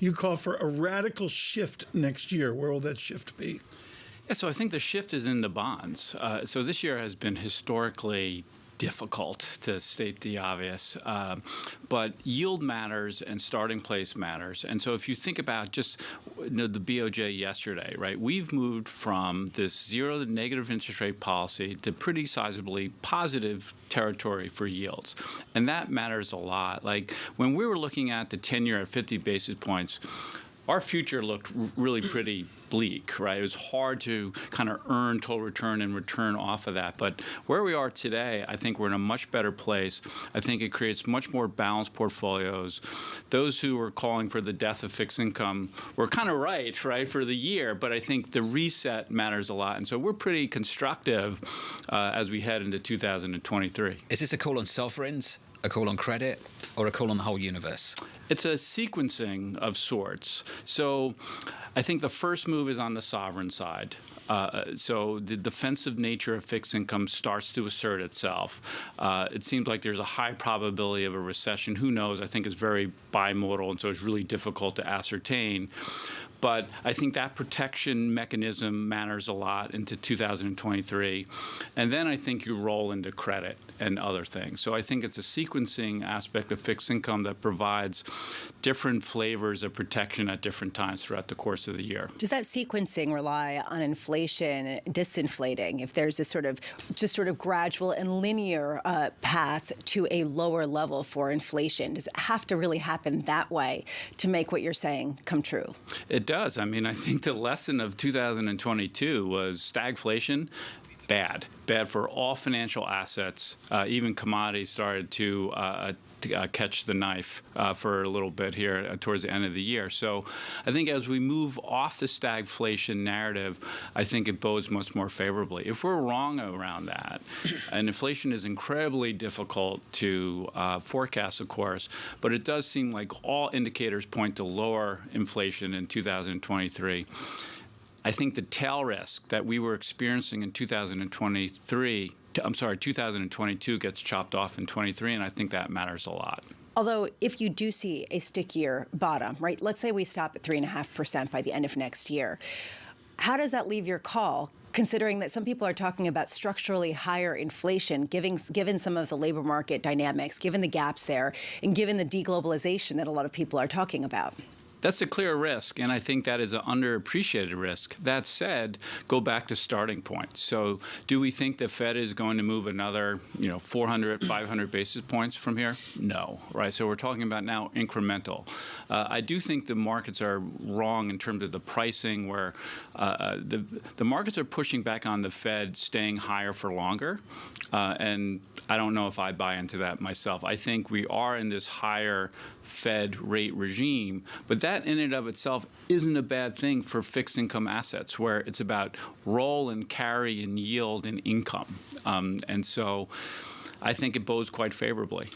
You call for a radical shift next year. Where will that shift be? Yeah, so I think the shift is in the bonds. So this year has been historically difficult, to state the obvious, but yield matters and starting place matters. And so if you think about just the BOJ yesterday, right, we've moved from this zero to negative interest rate policy to pretty sizably positive territory for yields. And that matters a lot. Like when we were looking at the 10-year at 50 basis points, our future looked really pretty bleak, right? It was hard to kind of earn total return and return off of that. But where we are today, I think we're in a much better place. I think it creates much more balanced portfolios. Those who were calling for the death of fixed income were kind of right, for the year. But I think the reset matters a lot. And so we're pretty constructive as we head into 2023. Is this a call on sovereigns, a call on credit, or a call on the whole universe? It's a sequencing of sorts. So I think the first move is on the sovereign side. So the defensive nature of fixed income starts to assert itself. It seems like there's a high probability of a recession. Who knows? I think it's very bimodal, and so it's really difficult to ascertain. But I think that protection mechanism matters a lot into 2023. And then I think you roll into credit and other things. So I think it's a sequencing aspect of fixed income that provides different flavors of protection at different times throughout the course of the year. Does that sequencing rely on inflation disinflating? If there's this sort of gradual and linear path to a lower level for inflation, does it have to really happen that way to make what you're saying come true? It does. I mean, I think the lesson of 2022 was stagflation. Bad for all financial assets. Even commodities started to catch the knife for a little bit here towards the end of the year. So I think as we move off the stagflation narrative, I think it bodes much more favorably. If we're wrong around that, and inflation is incredibly difficult to forecast, of course, but it does seem like all indicators point to lower inflation in 2023. I think the tail risk that we were experiencing in 2022 gets chopped off in 23, and I think that matters a lot. Although if you do see a stickier bottom, right, let's say we stop at 3.5% by the end of next year, how does that leave your call, considering that some people are talking about structurally higher inflation, given some of the labor market dynamics, given the gaps there, and given the deglobalization that a lot of people are talking about? That's a clear risk, and I think that is an underappreciated risk. That said, go back to starting point. So do we think the Fed is going to move another 400, 500 basis points from here? No, right? So we're talking about now incremental. I do think the markets are wrong in terms of the pricing, where the markets are pushing back on the Fed staying higher for longer, and I don't know if I buy into that myself. I think we are in this higher Fed rate regime, but that in and of itself isn't a bad thing for fixed income assets, where it's about roll and carry and yield and income. And so I think it bodes quite favorably.